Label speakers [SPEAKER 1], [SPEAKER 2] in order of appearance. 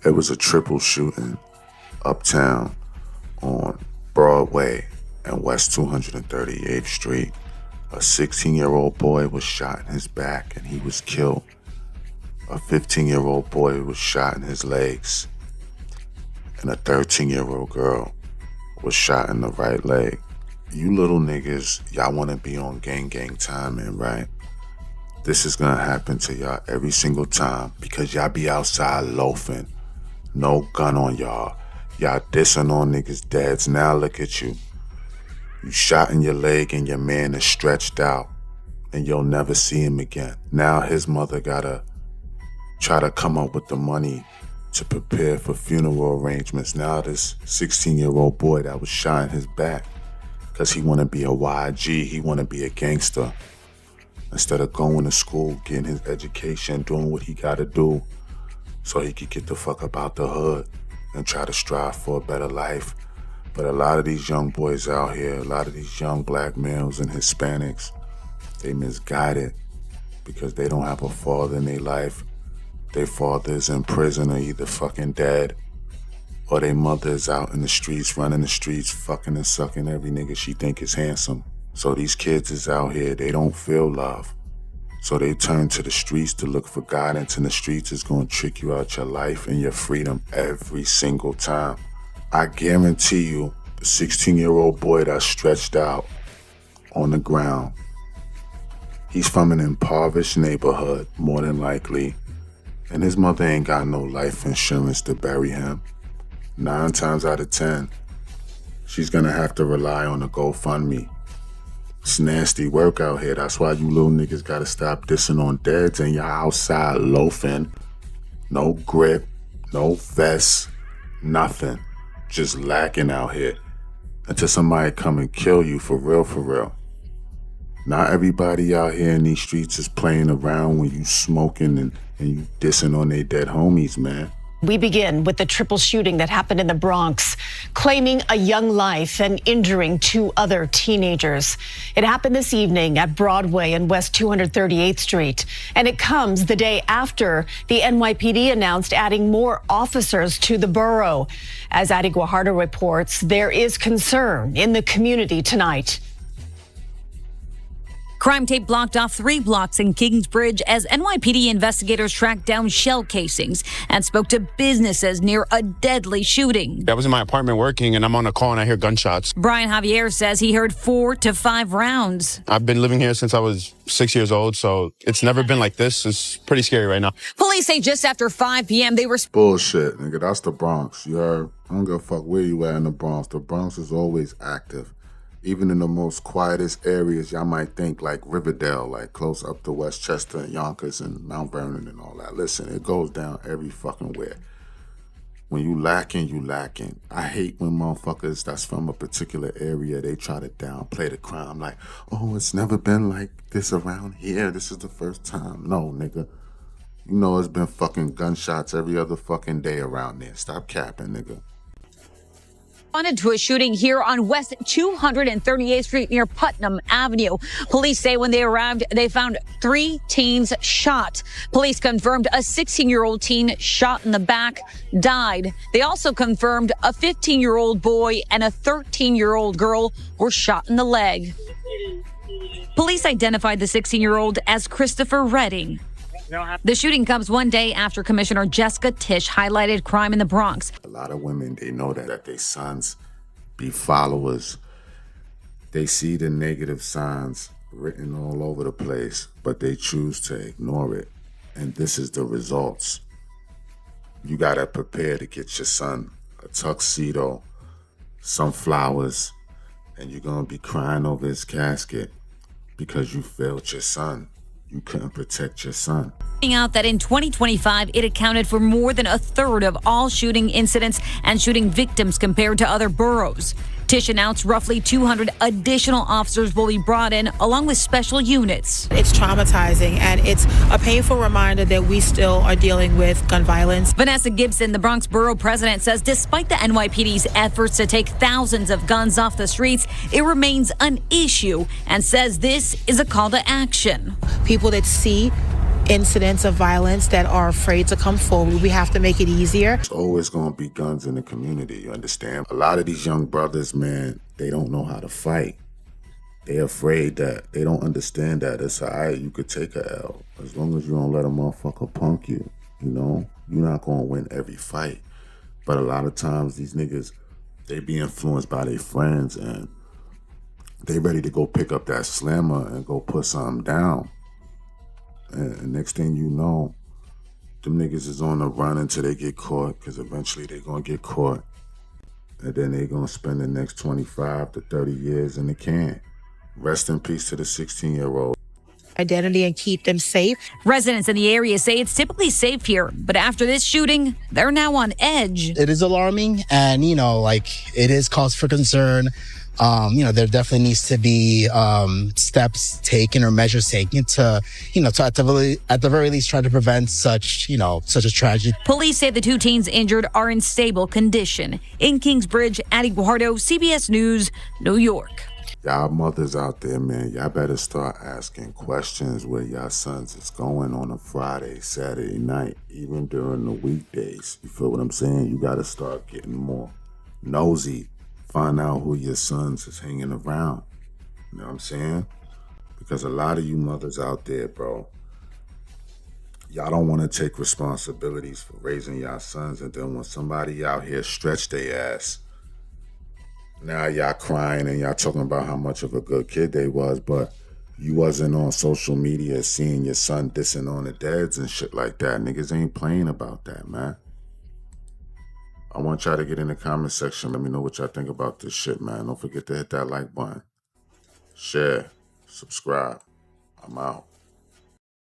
[SPEAKER 1] It was a triple shooting uptown on Broadway and West 238th Street. A 16-year-old boy was shot in his back and he was killed. A 15-year-old boy was shot in his legs. And a 13-year-old girl was shot in the right leg. You little niggas, y'all wanna be on gang timing, right? This is gonna happen to y'all every single time because y'all be outside loafing. No gun on y'all. Y'all dissing on niggas' dads. Now look at you. You shot in your leg and your man is stretched out and you'll never see him again. Now his mother gotta try to come up with the money to prepare for funeral arrangements. Now this 16-year-old boy that was shot in his back because he wanna be a YG, he wanna be a gangster. Instead of going to school, getting his education, doing what he gotta do so he could get the fuck up out the hood and try to strive for a better life. But a lot of these young boys out here, a lot of these young black males and Hispanics, they misguided because they don't have a father in their life. Their father is in prison or either fucking dead, or their mother is out in the streets, running the streets, fucking and sucking every nigga she think is handsome. So these kids is out here, they don't feel love. So they turn to the streets to look for guidance, and the streets is gonna trick you out your life and your freedom every single time. I guarantee you, the 16-year-old boy that's stretched out on the ground, he's from an impoverished neighborhood, more than likely, and his mother ain't got no life insurance to bury him. 9 times out of 10, she's gonna have to rely on a GoFundMe. It's nasty work out here. That's why you little niggas gotta stop dissing on dads and y'all outside loafing. No grip, no vest, nothing. Just lacking out here until somebody come and kill you for real, for real. Not everybody out here in these streets is playing around when you smoking and you dissing on their dead homies, man.
[SPEAKER 2] We begin with the triple shooting that happened in the Bronx, claiming a young life and injuring 2 other teenagers. It happened this evening at Broadway and West 238th Street, and it comes the day after the NYPD announced adding more officers to the borough. As Adi Guajardo reports, there is concern in the community tonight.
[SPEAKER 3] Crime tape blocked off 3 blocks in Kingsbridge as NYPD investigators tracked down shell casings and spoke to businesses near a deadly shooting.
[SPEAKER 4] I was in my apartment working and I'm on a call and I hear gunshots.
[SPEAKER 3] Brian Javier says he heard 4 to 5 rounds.
[SPEAKER 4] I've been living here since I was 6 years old, so it's never been like this. It's pretty scary right now.
[SPEAKER 3] Police say just after 5 p.m. they were...
[SPEAKER 1] Bullshit, nigga. That's the Bronx. You heard? I don't give a fuck where you at in the Bronx. The Bronx is always active. Even in the most quietest areas, y'all might think like Riverdale, like close up to Westchester and Yonkers and Mount Vernon and all that. Listen, it goes down every fucking where. When you lacking, you lacking. I hate when motherfuckers that's from a particular area, they try to downplay the crime. Like, oh, it's never been like this around here. This is the first time. No, nigga. You know it's been fucking gunshots every other fucking day around there. Stop capping, nigga.
[SPEAKER 3] Responded to a shooting here on West 238th Street near Putnam Avenue. Police say when they arrived, they found 3 teens shot. Police confirmed a 16-year-old teen shot in the back died. They also confirmed a 15-year-old boy and a 13-year-old girl were shot in the leg. Police identified the 16-year-old as Christopher Redding. The shooting comes one day after Commissioner Jessica Tisch highlighted crime in the Bronx.
[SPEAKER 1] A lot of women, they know that their sons be followers. They see the negative signs written all over the place, but they choose to ignore it. And this is the results. You gotta prepare to get your son a tuxedo, some flowers, and you're gonna be crying over his casket because you failed your son. You couldn't protect your son.
[SPEAKER 3] Out that in 2025, it accounted for more than a third of all shooting incidents and shooting victims compared to other boroughs. Tisch announced roughly 200 additional officers will be brought in, along with special units.
[SPEAKER 5] It's traumatizing, and it's a painful reminder that we still are dealing with gun violence.
[SPEAKER 3] Vanessa Gibson, the Bronx borough president, says despite the NYPD's efforts to take thousands of guns off the streets, it remains an issue and says this is a call to action.
[SPEAKER 5] People that see incidents of violence that are afraid to come forward. We have to make it easier.
[SPEAKER 1] There's always going to be guns in the community, you understand? A lot of these young brothers, man, they don't know how to fight. They're afraid that they don't understand that it's all right, you could take a L. As long as you don't let a motherfucker punk you, you know? You're not going to win every fight. But a lot of times these niggas, they be influenced by their friends and they ready to go pick up that slammer and go put something down. And next thing you know, them niggas is on the run until they get caught, because eventually they going to get caught. And then they going to spend the next 25 to 30 years in the can. Rest in peace to the 16-year-old.
[SPEAKER 5] Identity and keep them safe.
[SPEAKER 3] Residents in the area say it's typically safe here, but after this shooting, they're now on edge.
[SPEAKER 6] It is alarming, and it is cause for concern. There definitely needs to be steps taken or measures taken to at the very least try to prevent such a tragedy.
[SPEAKER 3] Police say the two teens injured are in stable condition. In Kingsbridge, Addie Guardo, CBS News, New York.
[SPEAKER 1] Y'all mothers out there, man, y'all better start asking questions where y'all sons is going on a Friday, Saturday night, even during the weekdays. You feel what I'm saying? You gotta start getting more nosy. Find out who your sons is hanging around. You know what I'm saying? Because a lot of you mothers out there, bro, y'all don't want to take responsibilities for raising y'all sons, and then when somebody out here stretch their ass, now y'all crying and y'all talking about how much of a good kid they was, but you wasn't on social media seeing your son dissing on the dads and shit like that. Niggas ain't playing about that, man. I want y'all to get in the comment section. Let me know what y'all think about this shit, man. Don't forget to hit that like button. Share. Subscribe. I'm out.